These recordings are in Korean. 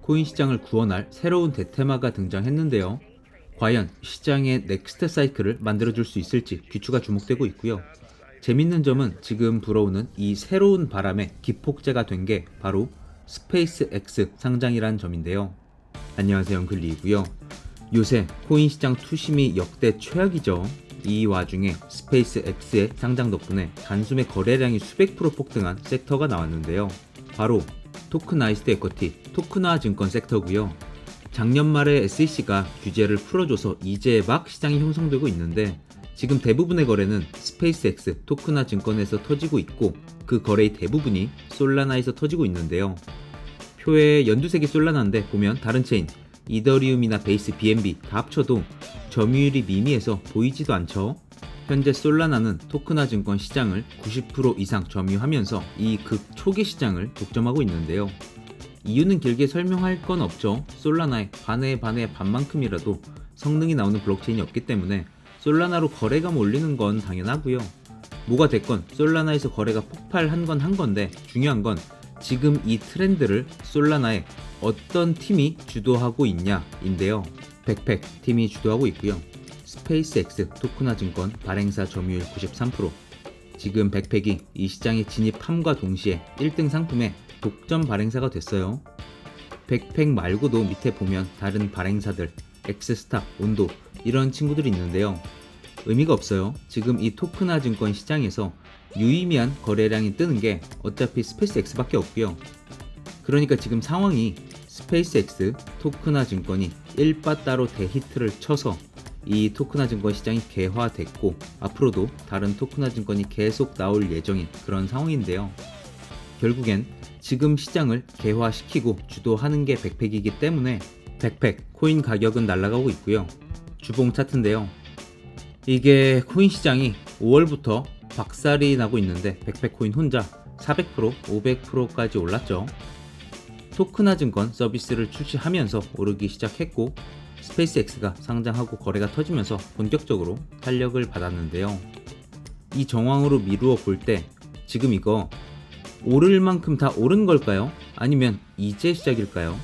코인 시장을 구원할 새로운 대테마가 등장했는데요. 과연 시장의 넥스트 사이클을 만들어줄 수 있을지 귀추가 주목되고 있고요. 재밌는 점은 지금 불어오는 이 새로운 바람의 기폭제가 된 게 바로 스페이스 X 상장이란 점인데요. 안녕하세요, 영클리이고요. 요새 코인 시장 투심이 역대 최악이죠. 이 와중에 스페이스 X의 상장 덕분에 단숨에 거래량이 수백 프로 폭등한 섹터가 나왔는데요. 바로 토크나이즈드 에쿼티, 토크나 증권 섹터고요. 작년 말에 SEC가 규제를 풀어줘서 이제 막 시장이 형성되고 있는데 지금 대부분의 거래는 스페이스X, 토크나 증권에서 터지고 있고 그 거래의 대부분이 솔라나에서 터지고 있는데요. 표에 연두색이 솔라나인데 보면 다른 체인, 이더리움이나 베이스, BNB 다 합쳐도 점유율이 미미해서 보이지도 않죠. 현재 솔라나는 토크나 증권 시장을 90% 이상 점유하면서 이 극 초기 시장을 독점하고 있는데요. 이유는 길게 설명할 건 없죠. 솔라나의 반의 반만큼이라도 성능이 나오는 블록체인이 없기 때문에 솔라나로 거래가 몰리는 건 당연하고요. 뭐가 됐건 솔라나에서 거래가 폭발한 건 한 건데 중요한 건 지금 이 트렌드를 솔라나에 어떤 팀이 주도하고 있냐인데요. 백팩 팀이 주도하고 있고요. 스페이스X 토크나 증권 발행사 점유율 93%. 지금 백팩이 이 시장에 진입함과 동시에 1등 상품에 독점 발행사가 됐어요. 백팩 말고도 밑에 보면 다른 발행사들, 엑스스탑, 온도 이런 친구들이 있는데요. 의미가 없어요. 지금 이 토크나 증권 시장에서 유의미한 거래량이 뜨는 게 어차피 스페이스X밖에 없고요. 그러니까 지금 상황이 스페이스X, 토크나 증권이 일바따로 대히트를 쳐서 이 토크나 증권 시장이 개화됐고 앞으로도 다른 토크나 증권이 계속 나올 예정인 그런 상황인데요. 결국엔 지금 시장을 개화시키고 주도하는 게 백팩이기 때문에 백팩 코인 가격은 날아가고 있고요. 주봉 차트인데요. 이게 코인 시장이 5월부터 박살이 나고 있는데 백팩 코인 혼자 400%, 500%까지 올랐죠. 토크나 증권 서비스를 출시하면서 오르기 시작했고 스페이스X가 상장하고 거래가 터지면서 본격적으로 탄력을 받았는데요. 이 정황으로 미루어 볼 때 지금 이거 오를 만큼 다 오른 걸까요? 아니면 이제 시작일까요?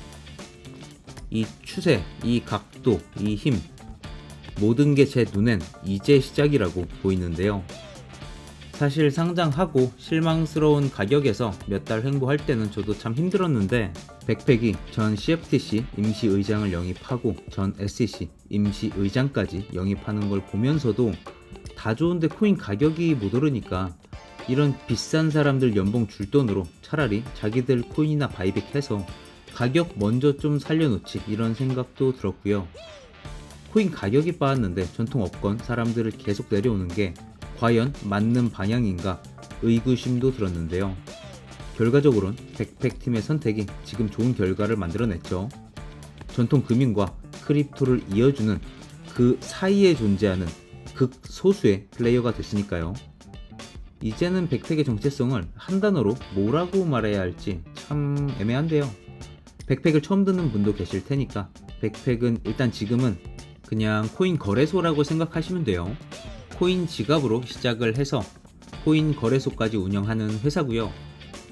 이 추세, 이 각도, 이 힘 모든 게 제 눈엔 이제 시작이라고 보이는데요. 사실 상장하고 실망스러운 가격에서 몇 달 횡보할 때는 저도 참 힘들었는데 백팩이 전 CFTC 임시의장을 영입하고 전 SEC 임시의장까지 영입하는 걸 보면서도 다 좋은데 코인 가격이 못 오르니까 이런 비싼 사람들 연봉 줄 돈으로 차라리 자기들 코인이나 바이백해서 가격 먼저 좀 살려놓지 이런 생각도 들었고요. 코인 가격이 빠졌는데 전통 업권 사람들을 계속 내려오는 게 과연 맞는 방향인가 의구심도 들었는데요. 결과적으로는 백팩팀의 선택이 지금 좋은 결과를 만들어냈죠. 전통 금융과 크립토를 이어주는 그 사이에 존재하는 극소수의 플레이어가 됐으니까요. 이제는 백팩의 정체성을 한 단어로 뭐라고 말해야 할지 참 애매한데요. 백팩을 처음 듣는 분도 계실 테니까 백팩은 일단 지금은 그냥 코인 거래소라고 생각하시면 돼요. 코인 지갑으로 시작을 해서 코인 거래소까지 운영하는 회사고요.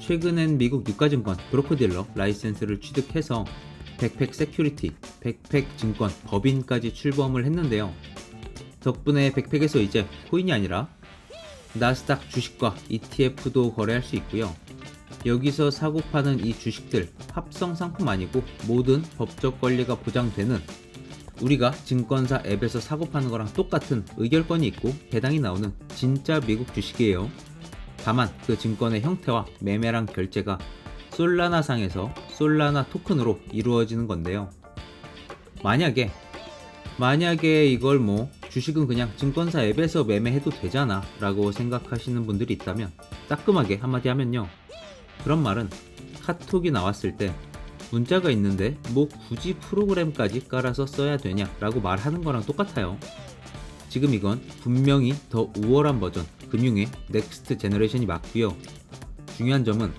최근엔 미국 유가증권 브로커딜러 라이센스를 취득해서 백팩 세큐리티, 백팩 증권 법인까지 출범을 했는데요. 덕분에 백팩에서 이제 코인이 아니라 나스닥 주식과 ETF도 거래할 수 있고요. 여기서 사고 파는 이 주식들 합성 상품 아니고 모든 법적 권리가 보장되는 우리가 증권사 앱에서 사고 파는 거랑 똑같은 의결권이 있고 배당이 나오는 진짜 미국 주식이에요. 다만 그 증권의 형태와 매매랑 결제가 솔라나 상에서 솔라나 토큰으로 이루어지는 건데요. 만약에 이걸 주식은 그냥 증권사 앱에서 매매해도 되잖아 라고 생각하시는 분들이 있다면 따끔하게 한마디 하면요. 그런 말은 카톡이 나왔을 때 문자가 있는데 굳이 프로그램까지 깔아서 써야 되냐 라고 말하는 거랑 똑같아요. 지금 이건 분명히 더 우월한 버전 금융의 넥스트 제너레이션이 맞고요. 중요한 점은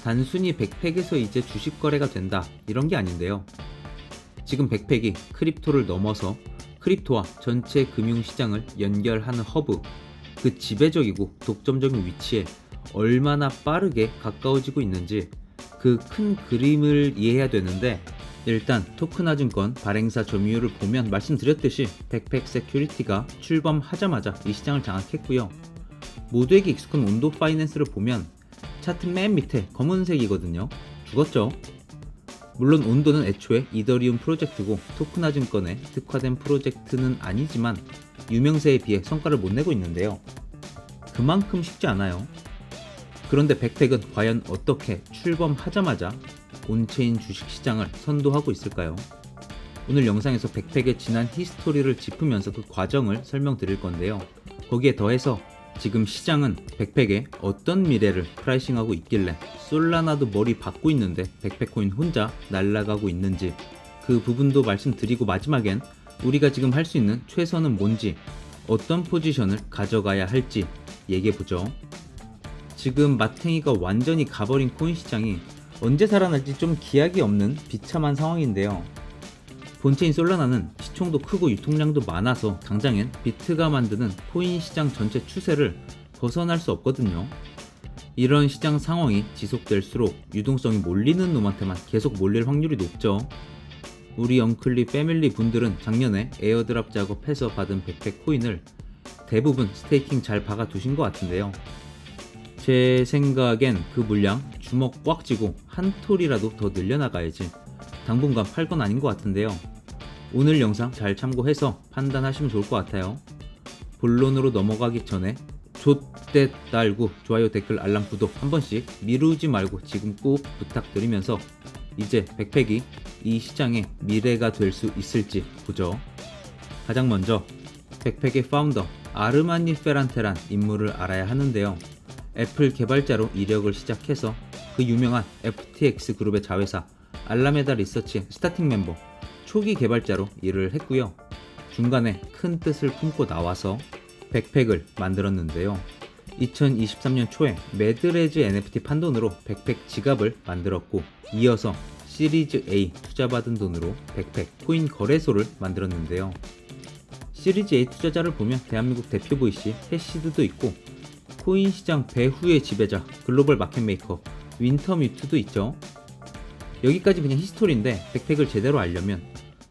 단순히 백팩에서 이제 주식 거래가 된다 이런 게 아닌데요. 지금 백팩이 크립토를 넘어서 크립토와 전체 금융시장을 연결하는 허브, 그 지배적이고 독점적인 위치에 얼마나 빠르게 가까워지고 있는지 그 큰 그림을 이해해야 되는데 일단 토크나증권 발행사 점유율을 보면 말씀드렸듯이 백팩 세큐리티가 출범하자마자 이 시장을 장악했고요. 모두에게 익숙한 온도 파이낸스를 보면 차트 맨 밑에 검은색이거든요. 죽었죠? 물론 온도는 애초에 이더리움 프로젝트고 토크나증권에 특화된 프로젝트는 아니지만 유명세에 비해 성과를 못 내고 있는데요. 그만큼 쉽지 않아요. 그런데 백팩은 과연 어떻게 출범하자마자 온체인 주식시장을 선도하고 있을까요? 오늘 영상에서 백팩의 지난 히스토리를 짚으면서 그 과정을 설명드릴 건데요. 거기에 더해서 지금 시장은 백팩의 어떤 미래를 프라이싱하고 있길래 솔라나도 머리 받고 있는데 백팩코인 혼자 날아가고 있는지 그 부분도 말씀드리고 마지막엔 우리가 지금 할 수 있는 최선은 뭔지 어떤 포지션을 가져가야 할지 얘기해보죠. 지금 마탱이가 완전히 가버린 코인 시장이 언제 살아날지 좀 기약이 없는 비참한 상황인데요. 본체인 솔라나는 시총도 크고 유통량도 많아서 당장엔 비트가 만드는 코인 시장 전체 추세를 벗어날 수 없거든요. 이런 시장 상황이 지속될수록 유동성이 몰리는 놈한테만 계속 몰릴 확률이 높죠. 우리 엉클리 패밀리 분들은 작년에 에어드랍 작업해서 받은 백팩 코인을 대부분 스테이킹 잘 박아 두신 것 같은데요. 제 생각엔 그 물량 주먹 꽉 쥐고 한 톨이라도 더 늘려나가야지 당분간 팔 건 아닌 것 같은데요. 오늘 영상 잘 참고해서 판단하시면 좋을 것 같아요. 본론으로 넘어가기 전에 좆댓 달고 좋아요 댓글 알람 구독 한 번씩 미루지 말고 지금 꼭 부탁드리면서 이제 백팩이 이 시장의 미래가 될 수 있을지 보죠. 가장 먼저 백팩의 파운더 아르마니 페란테란 인물을 알아야 하는데요. 애플 개발자로 이력을 시작해서 그 유명한 FTX 그룹의 자회사 알라메다 리서치 스타팅 멤버 초기 개발자로 일을 했고요. 중간에 큰 뜻을 품고 나와서 백팩을 만들었는데요. 2023년 초에 매드레즈 NFT 판돈으로 백팩 지갑을 만들었고 이어서 시리즈 A 투자받은 돈으로 백팩 코인 거래소를 만들었는데요. 시리즈 A 투자자를 보면 대한민국 대표 VC 해시드도 있고 코인 시장 배후의 지배자 글로벌 마켓메이커 윈터뮤트도 있죠. 여기까지 그냥 히스토리인데 백팩을 제대로 알려면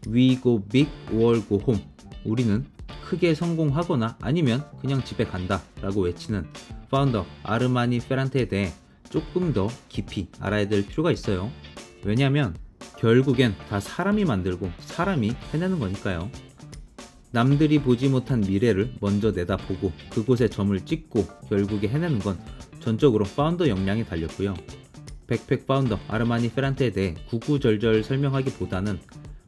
We go big or go home, 우리는 크게 성공하거나 아니면 그냥 집에 간다 라고 외치는 파운더 아르마니 페란테에 대해 조금 더 깊이 알아야 될 필요가 있어요. 왜냐면 결국엔 다 사람이 만들고 사람이 해내는 거니까요. 남들이 보지 못한 미래를 먼저 내다보고 그곳에 점을 찍고 결국에 해내는 건 전적으로 파운더 역량이 달렸고요. 백팩 파운더 아르마니 페란테에 대해 구구절절 설명하기보다는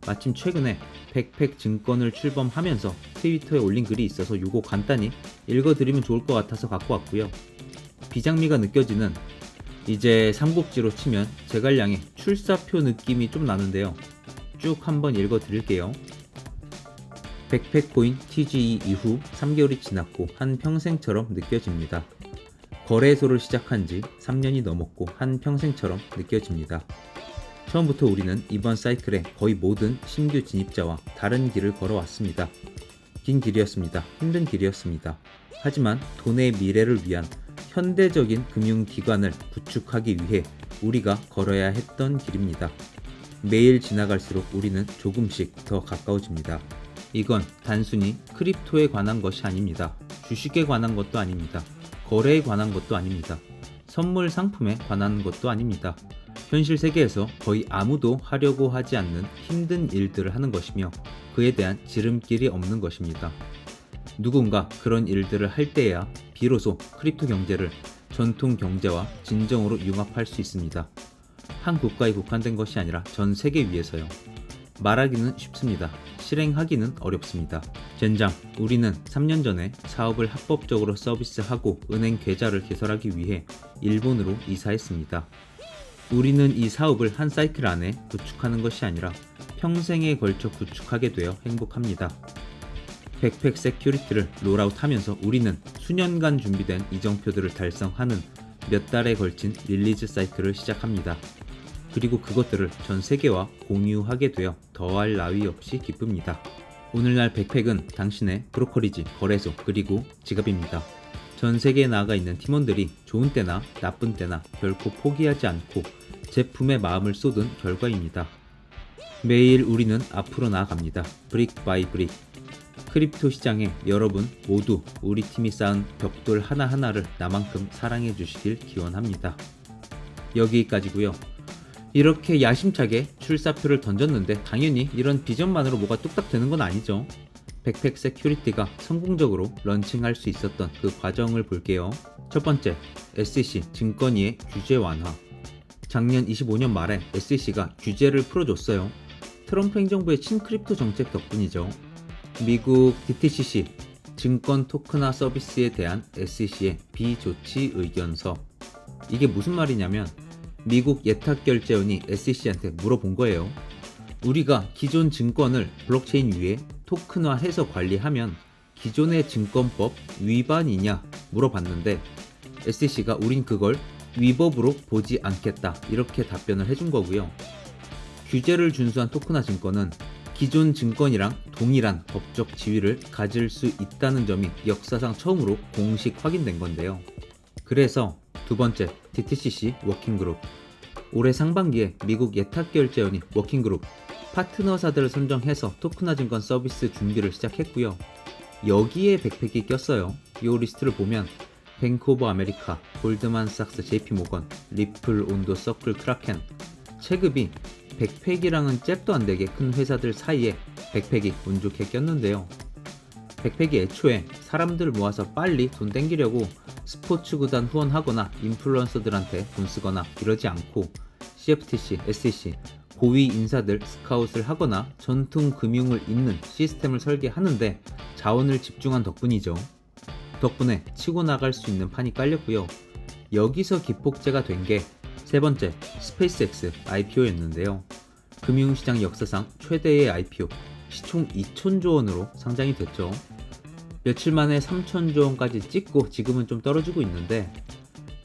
마침 최근에 백팩 증권을 출범하면서 트위터에 올린 글이 있어서 요거 간단히 읽어드리면 좋을 것 같아서 갖고 왔고요. 비장미가 느껴지는 이제 삼국지로 치면 제갈량의 출사표 느낌이 좀 나는데요. 쭉 한번 읽어드릴게요. 백팩 코인 TGE 이후 3개월이 지났고 한 평생처럼 느껴집니다. 거래소를 시작한 지 3년이 넘었고 한 평생처럼 느껴집니다. 처음부터 우리는 이번 사이클의 거의 모든 신규 진입자와 다른 길을 걸어왔습니다. 긴 길이었습니다. 힘든 길이었습니다. 하지만 돈의 미래를 위한 현대적인 금융기관을 구축하기 위해 우리가 걸어야 했던 길입니다. 매일 지나갈수록 우리는 조금씩 더 가까워집니다. 이건 단순히 크립토에 관한 것이 아닙니다. 주식에 관한 것도 아닙니다. 거래에 관한 것도 아닙니다. 선물 상품에 관한 것도 아닙니다. 현실 세계에서 거의 아무도 하려고 하지 않는 힘든 일들을 하는 것이며 그에 대한 지름길이 없는 것입니다. 누군가 그런 일들을 할 때에야 비로소 크립토 경제를 전통 경제와 진정으로 융합할 수 있습니다. 한 국가에 국한된 것이 아니라 전 세계 위에서요. 말하기는 쉽습니다. 실행하기는 어렵습니다. 젠장, 우리는 3년 전에 사업을 합법적으로 서비스하고 은행 계좌를 개설하기 위해 일본으로 이사했습니다. 우리는 이 사업을 한 사이클 안에 구축하는 것이 아니라 평생에 걸쳐 구축하게 되어 행복합니다. 백팩 세큐리티를 롤아웃하면서 우리는 수년간 준비된 이정표들을 달성하는 몇 달에 걸친 릴리즈 사이클을 시작합니다. 그리고 그것들을 전 세계와 공유하게 되어 더할 나위 없이 기쁩니다. 오늘날 백팩은 당신의 브로커리지, 거래소, 그리고 지갑입니다. 전 세계에 나아가 있는 팀원들이 좋은 때나 나쁜 때나 결코 포기하지 않고 제품에 마음을 쏟은 결과입니다. 매일 우리는 앞으로 나아갑니다. 브릭 바이 브릭. 크립토 시장에 여러분 모두 우리 팀이 쌓은 벽돌 하나하나를 나만큼 사랑해 주시길 기원합니다. 여기까지고요. 이렇게 야심차게 출사표를 던졌는데 당연히 이런 비전만으로 뭐가 뚝딱 되는 건 아니죠. 백팩 세큐리티가 성공적으로 런칭할 수 있었던 그 과정을 볼게요. 첫 번째, SEC 증권위의 규제 완화. 작년 25년 말에 SEC가 규제를 풀어줬어요. 트럼프 행정부의 친크립토 정책 덕분이죠. 미국 DTCC 증권 토큰화 서비스에 대한 SEC의 비조치 의견서. 이게 무슨 말이냐면 미국 예탁결제원이 SEC한테 물어본 거예요. 우리가 기존 증권을 블록체인 위에 토큰화해서 관리하면 기존의 증권법 위반이냐 물어봤는데 SEC가 우린 그걸 위법으로 보지 않겠다 이렇게 답변을 해준 거고요. 규제를 준수한 토큰화 증권은 기존 증권이랑 동일한 법적 지위를 가질 수 있다는 점이 역사상 처음으로 공식 확인된 건데요. 그래서 두 번째, DTCC 워킹그룹. 올해 상반기에 미국 예탁결제원이 워킹그룹 파트너사들을 선정해서 토큰화 증권 서비스 준비를 시작했고요. 여기에 백팩이 꼈어요. 이 리스트를 보면 뱅크 오브 아메리카, 골드만삭스, JP모건, 리플, 온도, 서클, 크라켄. 체급이 백팩이랑은 잽도 안 되게 큰 회사들 사이에 백팩이 운 좋게 꼈는데요. 백팩이 애초에 사람들 모아서 빨리 돈 땡기려고 스포츠 구단 후원하거나 인플루언서들한테 돈 쓰거나 이러지 않고 CFTC, SEC, 고위 인사들 스카웃을 하거나 전통 금융을 잇는 시스템을 설계하는데 자원을 집중한 덕분이죠. 덕분에 치고 나갈 수 있는 판이 깔렸고요. 여기서 기폭제가 된 게 세 번째, 스페이스X IPO였는데요. 금융시장 역사상 최대의 IPO, 시총 2천조 원으로 상장이 됐죠. 며칠 만에 3천조 원까지 찍고 지금은 좀 떨어지고 있는데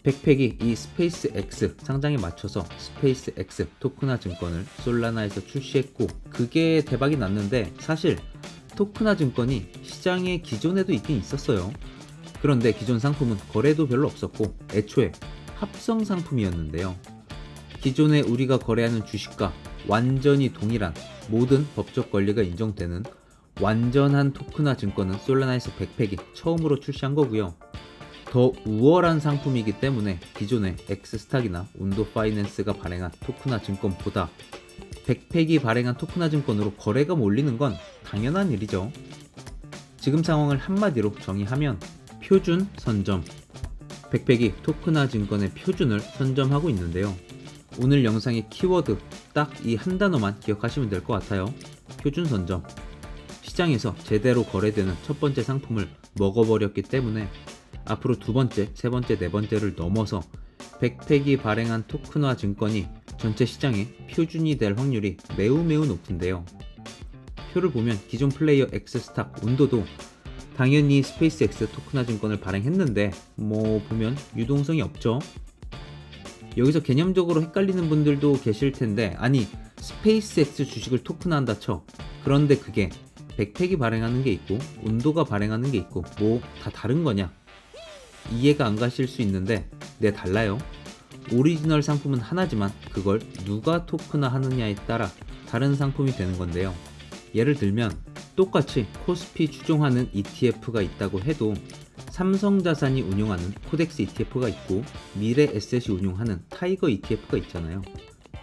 백팩이 이 스페이스X 상장에 맞춰서 스페이스X 토큰화 증권을 솔라나에서 출시했고 그게 대박이 났는데 사실 토큰화 증권이 시장에 기존에도 있긴 있었어요. 그런데 기존 상품은 거래도 별로 없었고 애초에 합성 상품이었는데요. 기존에 우리가 거래하는 주식과 완전히 동일한 모든 법적 권리가 인정되는 완전한 토큰화 증권은 솔라나에서 백팩이 처음으로 출시한 거고요. 더 우월한 상품이기 때문에 기존의 엑스스탁이나 온도 파이낸스가 발행한 토큰화 증권보다 백팩이 발행한 토큰화 증권으로 거래가 몰리는 건 당연한 일이죠. 지금 상황을 한마디로 정의하면 표준 선점. 백팩이 토큰화 증권의 표준을 선점하고 있는데요. 오늘 영상의 키워드 딱 이 한 단어만 기억하시면 될 것 같아요. 표준 선점. 시장에서 제대로 거래되는 첫 번째 상품을 먹어버렸기 때문에 앞으로 두 번째, 세 번째, 네 번째를 넘어서 백팩이 발행한 토큰화 증권이 전체 시장의 표준이 될 확률이 매우 높은데요. 표를 보면 기존 플레이어 엑스스탁, 온도도 당연히 스페이스X 토큰화 증권을 발행했는데 보면 유동성이 없죠. 여기서 개념적으로 헷갈리는 분들도 계실 텐데 아니 스페이스X 주식을 토큰화한다 쳐. 그런데 그게 백팩이 발행하는 게 있고 온도가 발행하는 게 있고 다 다른 거냐? 이해가 안 가실 수 있는데 네 달라요. 오리지널 상품은 하나지만 그걸 누가 토큰화 하느냐에 따라 다른 상품이 되는 건데요. 예를 들면 똑같이 코스피 추종하는 ETF가 있다고 해도 삼성자산이 운용하는 코덱스 ETF가 있고 미래에셋이 운용하는 타이거 ETF가 있잖아요.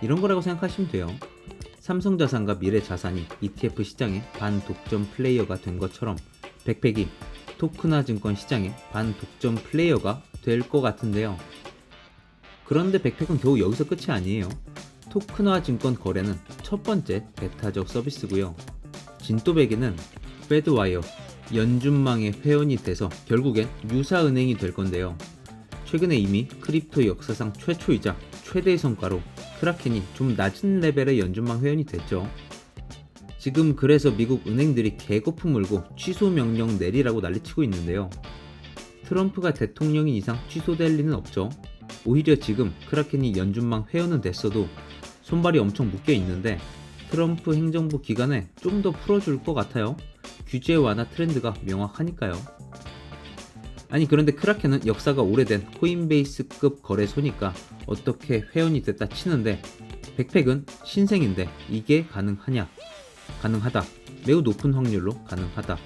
이런 거라고 생각하시면 돼요. 삼성자산과 미래자산이 ETF 시장의 반독점 플레이어가 된 것처럼 백팩이 토큰화 증권 시장의 반독점 플레이어가 될 것 같은데요. 그런데 백팩은 겨우 여기서 끝이 아니에요. 토큰화 증권 거래는 첫 번째 베타적 서비스고요. 진또배기는 페드와이어, 연준망의 회원이 돼서 결국엔 유사은행이 될 건데요. 최근에 이미 크립토 역사상 최초이자 최대의 성과로 크라켄이 좀 낮은 레벨의 연준망 회원이 됐죠. 지금 그래서 미국 은행들이 개거품 물고 취소 명령 내리라고 난리치고 있는데요. 트럼프가 대통령인 이상 취소될 리는 없죠. 오히려 지금 크라켄이 연준망 회원은 됐어도 손발이 엄청 묶여 있는데 트럼프 행정부 기간에 좀 더 풀어줄 것 같아요. 규제 완화 트렌드가 명확하니까요. 아니 그런데 크라켄은 역사가 오래된 코인베이스급 거래소니까 어떻게 회원이 됐다 치는데 백팩은 신생인데 이게 가능하냐? 가능하다. 매우 높은 확률로 가능하다.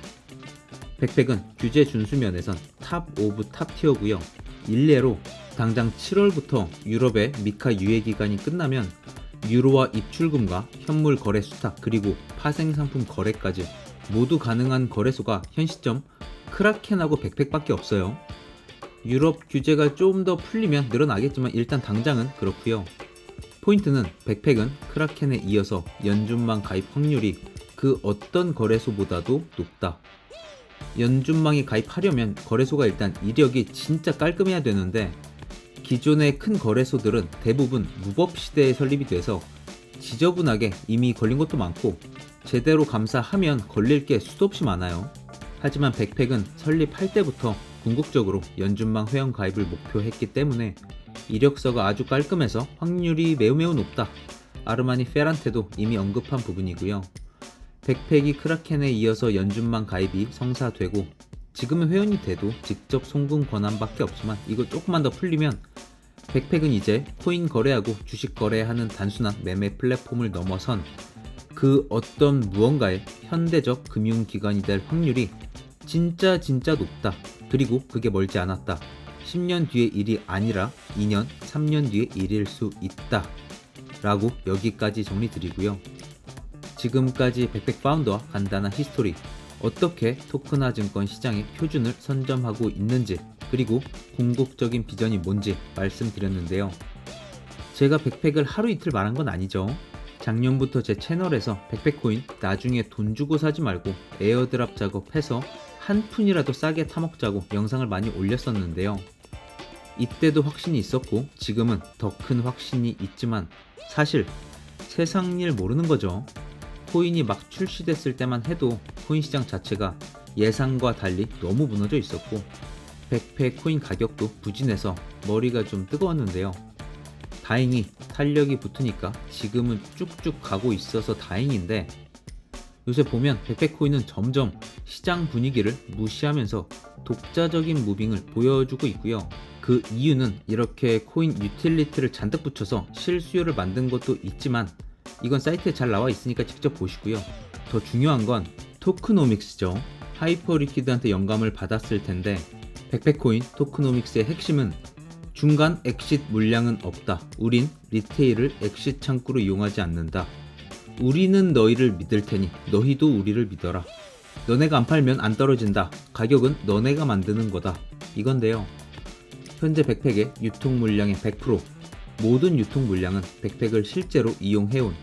백팩은 규제 준수 면에선 탑 오브 탑 티어고요. 일례로 당장 7월부터 유럽의 미카 유예 기간이 끝나면 유로화 입출금과 현물 거래 수탁 그리고 파생 상품 거래까지 모두 가능한 거래소가 현 시점 크라켄하고 백팩밖에 없어요. 유럽 규제가 좀 더 풀리면 늘어나겠지만 일단 당장은 그렇고요. 포인트는 백팩은 크라켄에 이어서 연준망 가입 확률이 그 어떤 거래소보다도 높다. 연준망에 가입하려면 거래소가 일단 이력이 진짜 깔끔해야 되는데 기존의 큰 거래소들은 대부분 무법 시대에 설립이 돼서 지저분하게 이미 걸린 것도 많고 제대로 감사하면 걸릴 게 수도 없이 많아요. 하지만 백팩은 설립할 때부터 궁극적으로 연준망 회원 가입을 목표했기 때문에 이력서가 아주 깔끔해서 확률이 매우 높다. 아르마니 페란테도 이미 언급한 부분이고요. 백팩이 크라켄에 이어서 연준망 가입이 성사되고 지금은 회원이 돼도 직접 송금 권한밖에 없지만 이거 조금만 더 풀리면 백팩은 이제 코인 거래하고 주식 거래하는 단순한 매매 플랫폼을 넘어선 그 어떤 무언가의 현대적 금융기관이 될 확률이 진짜 높다. 그리고 그게 멀지 않았다. 10년 뒤의 일이 아니라 2년, 3년 뒤의 일일 수 있다. 라고 여기까지 정리드리고요. 지금까지 백팩 파운더와 간단한 히스토리, 어떻게 토크나 증권 시장의 표준을 선점하고 있는지, 그리고 궁극적인 비전이 뭔지 말씀드렸는데요. 제가 백팩을 하루 이틀 말한 건 아니죠. 작년부터 제 채널에서 백팩코인 나중에 돈 주고 사지 말고 에어드랍 작업해서 한 푼이라도 싸게 타먹자고 영상을 많이 올렸었는데요. 이때도 확신이 있었고 지금은 더 큰 확신이 있지만 사실 세상 일 모르는 거죠. 코인이 막 출시됐을 때만 해도 코인 시장 자체가 예상과 달리 너무 무너져 있었고 백팩 코인 가격도 부진해서 머리가 좀 뜨거웠는데요. 다행히 탄력이 붙으니까 지금은 쭉쭉 가고 있어서 다행인데 요새 보면 백팩 코인은 점점 시장 분위기를 무시하면서 독자적인 무빙을 보여주고 있고요. 그 이유는 이렇게 코인 유틸리티를 잔뜩 붙여서 실수요를 만든 것도 있지만 이건 사이트에 잘 나와 있으니까 직접 보시고요. 더 중요한 건 토크노믹스죠. 하이퍼 리퀴드한테 영감을 받았을 텐데 백팩코인 토크노믹스의 핵심은 중간 엑싯 물량은 없다. 우린 리테일을 엑싯 창구로 이용하지 않는다. 우리는 너희를 믿을 테니 너희도 우리를 믿어라. 너네가 안 팔면 안 떨어진다. 가격은 너네가 만드는 거다. 이건데요. 현재 백팩의 유통 물량의 100%, 모든 유통 물량은 백팩을 실제로 이용해온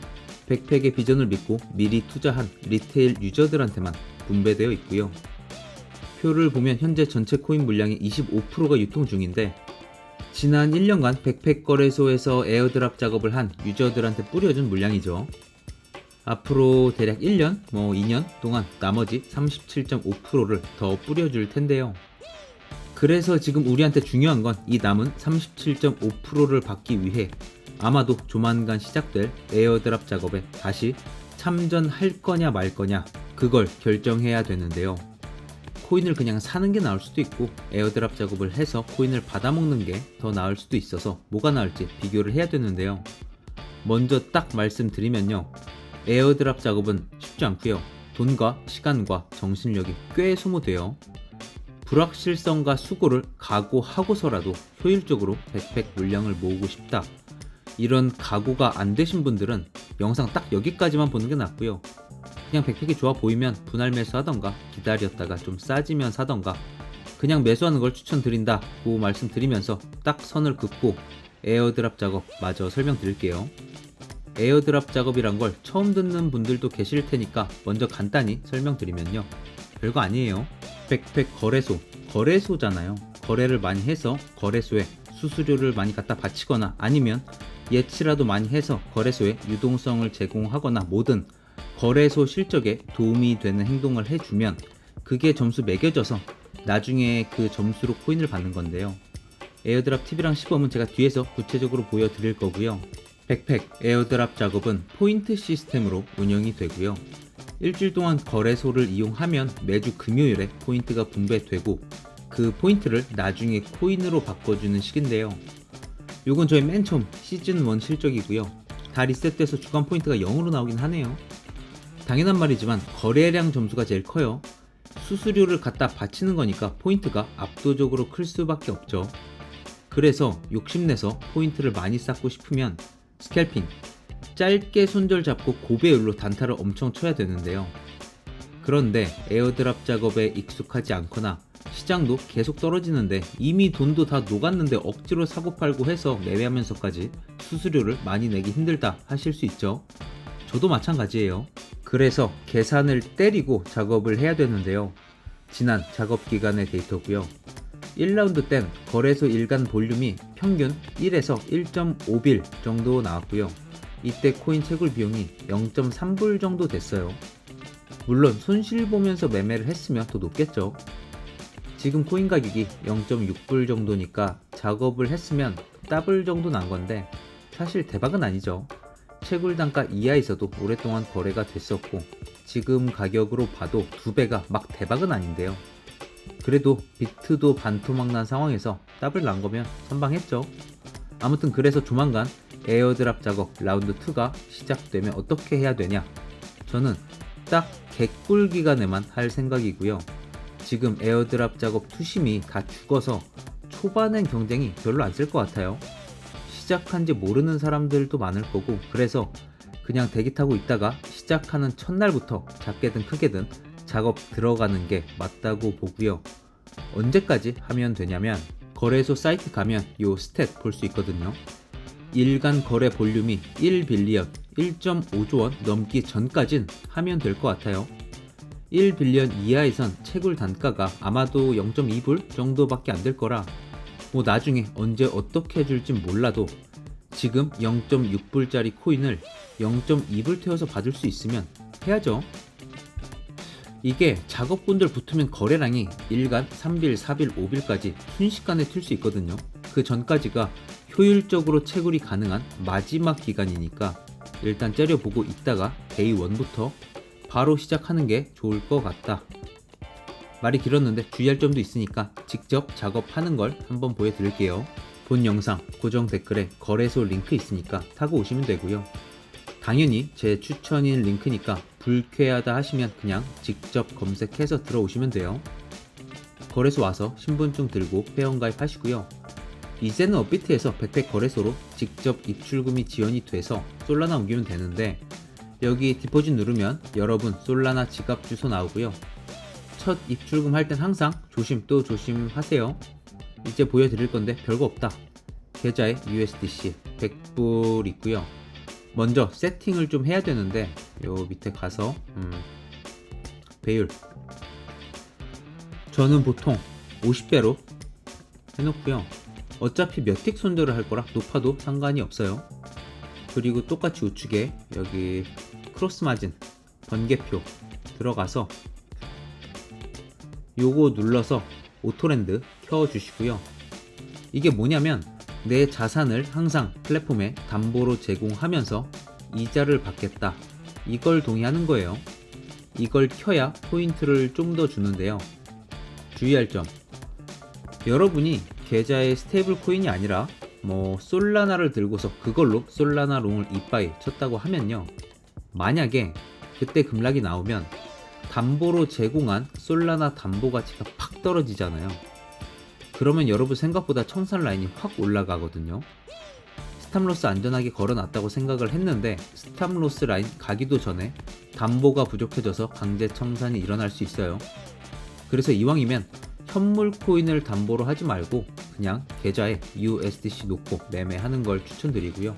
백팩의 비전을 믿고 미리 투자한 리테일 유저들한테만 분배되어 있고요. 표를 보면 현재 전체 코인 물량의 25%가 유통 중인데 지난 1년간 백팩 거래소에서 에어드랍 작업을 한 유저들한테 뿌려준 물량이죠. 앞으로 대략 1년, 2년 동안 나머지 37.5%를 더 뿌려줄 텐데요. 그래서 지금 우리한테 중요한 건 이 남은 37.5%를 받기 위해 아마도 조만간 시작될 에어드랍 작업에 다시 참전할 거냐 말 거냐 그걸 결정해야 되는데요. 코인을 그냥 사는 게 나을 수도 있고 에어드랍 작업을 해서 코인을 받아먹는 게 더 나을 수도 있어서 뭐가 나을지 비교를 해야 되는데요. 먼저 딱 말씀드리면요. 에어드랍 작업은 쉽지 않고요. 돈과 시간과 정신력이 꽤 소모돼요. 불확실성과 수고를 각오하고서라도 효율적으로 백팩 물량을 모으고 싶다. 이런 각오가 안 되신 분들은 영상 딱 여기까지만 보는 게 낫고요. 그냥 백팩이 좋아 보이면 분할 매수하던가 기다렸다가 좀 싸지면 사던가 그냥 매수하는 걸 추천드린다고 말씀드리면서 딱 선을 긋고 에어드랍 작업 마저 설명드릴게요. 에어드랍 작업이란 걸 처음 듣는 분들도 계실 테니까 먼저 간단히 설명드리면요. 별거 아니에요. 백팩 거래소잖아요. 거래를 많이 해서 거래소에 수수료를 많이 갖다 바치거나 아니면 예치라도 많이 해서 거래소에 유동성을 제공하거나 뭐든 거래소 실적에 도움이 되는 행동을 해주면 그게 점수 매겨져서 나중에 그 점수로 코인을 받는 건데요. 에어드랍 TV랑 시범은 제가 뒤에서 구체적으로 보여드릴 거고요. 백팩 에어드랍 작업은 포인트 시스템으로 운영이 되고요. 일주일 동안 거래소를 이용하면 매주 금요일에 포인트가 분배되고 그 포인트를 나중에 코인으로 바꿔주는 식인데요. 요건 저희 맨 처음 시즌 1 실적이고요. 다 리셋돼서 주간 포인트가 0으로 나오긴 하네요. 당연한 말이지만 거래량 점수가 제일 커요. 수수료를 갖다 바치는 거니까 포인트가 압도적으로 클 수밖에 없죠. 그래서 욕심내서 포인트를 많이 쌓고 싶으면 스캘핑, 짧게 손절 잡고 고배율로 단타를 엄청 쳐야 되는데요. 그런데 에어드랍 작업에 익숙하지 않거나 시장도 계속 떨어지는데 이미 돈도 다 녹았는데 억지로 사고 팔고 해서 매매하면서까지 수수료를 많이 내기 힘들다 하실 수 있죠. 저도 마찬가지예요. 그래서 계산을 때리고 작업을 해야 되는데요. 지난 작업 기간의 데이터고요. 1라운드 땐 거래소 일간 볼륨이 평균 1에서 1.5빌 정도 나왔고요. 이때 코인 채굴 비용이 0.3불 정도 됐어요. 물론 손실 보면서 매매를 했으면 더 높겠죠. 지금 코인 가격이 0.6불 정도니까 작업을 했으면 더블 정도 난 건데 사실 대박은 아니죠. 채굴 단가 이하에서도 오랫동안 거래가 됐었고 지금 가격으로 봐도 2배가 막 대박은 아닌데요. 그래도 비트도 반토막 난 상황에서 더블 난 거면 선방했죠. 아무튼 그래서 조만간 에어드랍 작업 라운드 2가 시작되면 어떻게 해야 되냐? 저는 딱 개꿀 기간에만 할 생각이고요. 지금 에어드랍 작업 투심이 다 죽어서 초반엔 경쟁이 별로 안 쓸 것 같아요. 시작한지 모르는 사람들도 많을 거고 그래서 그냥 대기 타고 있다가 시작하는 첫날부터 작게든 크게든 작업 들어가는 게 맞다고 보고요. 언제까지 하면 되냐면 거래소 사이트 가면 요 스탯 볼 수 있거든요. 일간 거래 볼륨이 1빌리언 1.5조 원 넘기 전까진 하면 될 것 같아요. 1빌리언 이하에선 채굴 단가가 아마도 0.2불 정도밖에 안 될 거라 뭐 나중에 언제 어떻게 해줄진 몰라도 지금 0.6불짜리 코인을 0.2불 태워서 받을 수 있으면 해야죠. 이게 작업꾼들 붙으면 거래량이 일간 3빌, 4빌, 5빌까지 순식간에 튈 수 있거든요. 그 전까지가 효율적으로 채굴이 가능한 마지막 기간이니까 일단 째려보고 있다가 데이 1부터 바로 시작하는 게 좋을 것 같다. 말이 길었는데 주의할 점도 있으니까 직접 작업하는 걸 한번 보여드릴게요. 본 영상 고정 댓글에 거래소 링크 있으니까 타고 오시면 되고요. 당연히 제 추천인 링크니까 불쾌하다 하시면 그냥 직접 검색해서 들어오시면 돼요. 거래소 와서 신분증 들고 회원가입 하시고요. 이제는 업비트에서 백팩 거래소로 직접 입출금이 지원이 돼서 솔라나 옮기면 되는데 여기 디포짓 누르면 여러분 솔라나 지갑 주소 나오고요. 첫 입출금 할 땐 항상 조심 또 조심하세요. 이제 보여드릴 건데 별거 없다. 계좌에 USDC 100불 있고요. 먼저 세팅을 좀 해야 되는데 요 밑에 가서 배율 저는 보통 50배로 해놓고요. 어차피 몇 틱 손절을 할 거라 높아도 상관이 없어요. 그리고 똑같이 우측에 여기 크로스 마진 번개표 들어가서 요거 눌러서 오토랜드 켜주시고요. 이게 뭐냐면 내 자산을 항상 플랫폼에 담보로 제공하면서 이자를 받겠다. 이걸 동의하는 거예요. 이걸 켜야 포인트를 좀 더 주는데요. 주의할 점. 여러분이 계좌에 스테이블 코인이 아니라 뭐 솔라나를 들고서 그걸로 솔라나 롱을 이빠이 쳤다고 하면요. 만약에 그때 급락이 나오면 담보로 제공한 솔라나 담보 가치가 팍 떨어지잖아요. 그러면 여러분 생각보다 청산 라인이 확 올라가거든요. 스탑로스 안전하게 걸어놨다고 생각을 했는데 스탑로스 라인 가기도 전에 담보가 부족해져서 강제 청산이 일어날 수 있어요. 그래서 이왕이면 현물 코인을 담보로 하지 말고 그냥 계좌에 USDC 놓고 매매하는 걸 추천드리고요.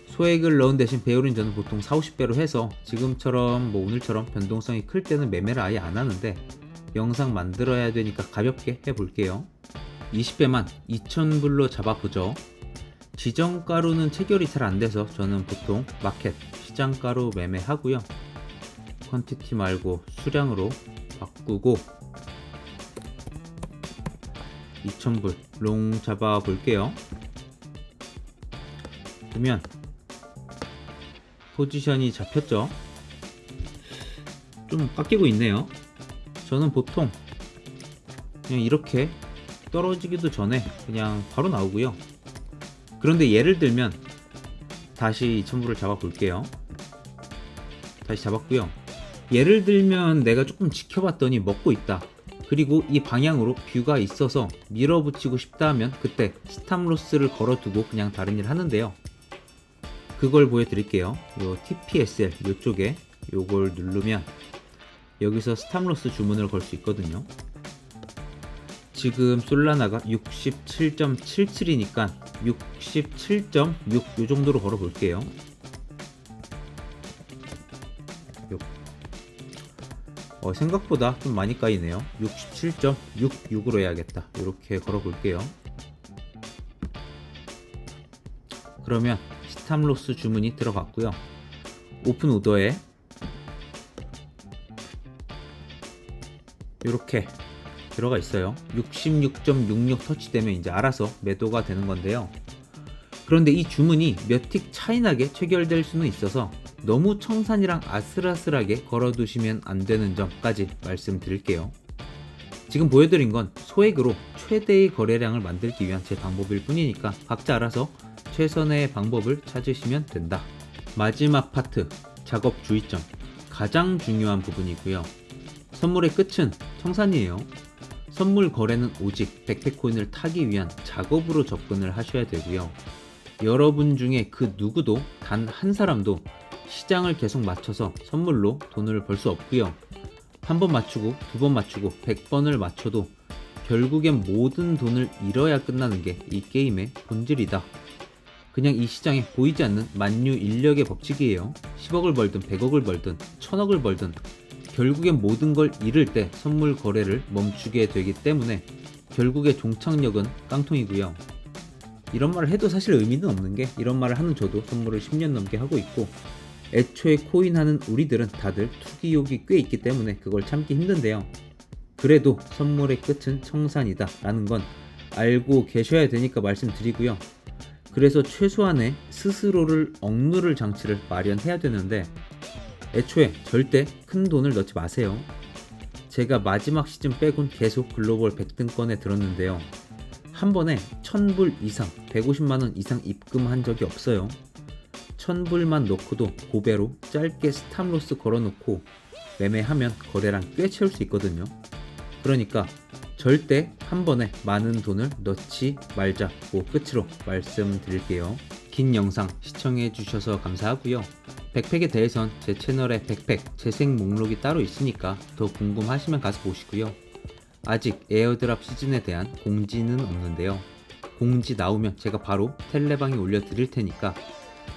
소액을 넣은 대신 배율은 저는 보통 40-50배로 해서 지금처럼 뭐 오늘처럼 변동성이 클 때는 매매를 아예 안 하는데 영상 만들어야 되니까 가볍게 해볼게요. 20배만 2,000불로 잡아보죠. 지정가로는 체결이 잘 안돼서 저는 보통 마켓, 시장가로 매매하고요. 퀀티티 말고 수량으로 바꾸고 2,000불 롱 잡아볼게요. 보면 포지션이 잡혔죠. 좀 깎이고 있네요. 저는 보통 그냥 이렇게 떨어지기도 전에 그냥 바로 나오고요. 그런데 예를 들면 다시 2,000불을 잡아 볼게요. 다시 잡았고요. 예를 들면 내가 조금 지켜봤더니 먹고 있다. 그리고 이 방향으로 뷰가 있어서 밀어붙이고 싶다 하면 그때 스탑로스를 걸어두고 그냥 다른 일 하는데요. 그걸 보여드릴게요. 요 TPSL 요쪽에 요걸 누르면 여기서 스탑로스 주문을 걸 수 있거든요. 지금 솔라나가 67.77이니까 67.6 요 정도로 걸어 볼게요. 생각보다 좀 많이 까이네요. 67.66으로 해야겠다. 이렇게 걸어 볼게요. 그러면 스탑로스 주문이 들어갔고요. 오픈 오더에 이렇게 들어가 있어요. 66.66 터치되면 이제 알아서 매도가 되는 건데요. 그런데 이 주문이 몇 틱 차이나게 체결될 수는 있어서 너무 청산이랑 아슬아슬하게 걸어두시면 안 되는 점까지 말씀드릴게요. 지금 보여드린 건 소액으로 최대의 거래량을 만들기 위한 제 방법일 뿐이니까 각자 알아서 최선의 방법을 찾으시면 된다. 마지막 파트, 작업 주의점. 가장 중요한 부분이고요. 선물의 끝은 청산이에요. 선물 거래는 오직 백팩코인을 타기 위한 작업으로 접근을 하셔야 되고요. 여러분 중에 그 누구도 단 한 사람도 시장을 계속 맞춰서 선물로 돈을 벌 수 없고요. 한 번 맞추고 두 번 맞추고 100번을 맞춰도 결국엔 모든 돈을 잃어야 끝나는 게 이 게임의 본질이다. 그냥 이 시장에 보이지 않는 만유인력의 법칙이에요. 10억을 벌든 100억을 벌든 1000억을 벌든 결국엔 모든 걸 잃을 때 선물 거래를 멈추게 되기 때문에 결국의 종착역은 깡통이고요. 이런 말을 해도 사실 의미는 없는 게 이런 말을 하는 저도 선물을 10년 넘게 하고 있고 애초에 코인 하는 우리들은 다들 투기욕이 꽤 있기 때문에 그걸 참기 힘든데요. 그래도 선물의 끝은 청산이다 라는 건 알고 계셔야 되니까 말씀드리고요. 그래서 최소한의 스스로를 억누를 장치를 마련해야 되는데 애초에 절대 큰 돈을 넣지 마세요. 제가 마지막 시즌 빼곤 계속 글로벌 100등권에 들었는데요. 한 번에 1000불 이상, 150만원 이상 입금한 적이 없어요. 1000불만 넣고도 고배로 짧게 스탑로스 걸어놓고 매매하면 거래량 꽤 채울 수 있거든요. 그러니까 절대 한 번에 많은 돈을 넣지 말자고 끝으로 말씀드릴게요. 긴 영상 시청해 주셔서 감사하고요. 백팩에 대해선 제 채널에 백팩 재생 목록이 따로 있으니까 더 궁금하시면 가서 보시고요. 아직 에어드랍 시즌에 대한 공지는 없는데요. 공지 나오면 제가 바로 텔레방에 올려드릴 테니까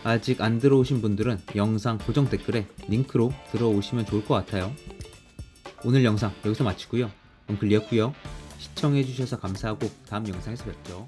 아직 안 들어오신 분들은 영상 고정 댓글에 링크로 들어오시면 좋을 것 같아요. 오늘 영상 여기서 마치고요. 엉클리였고요. 시청해주셔서 감사하고 다음 영상에서 뵙죠.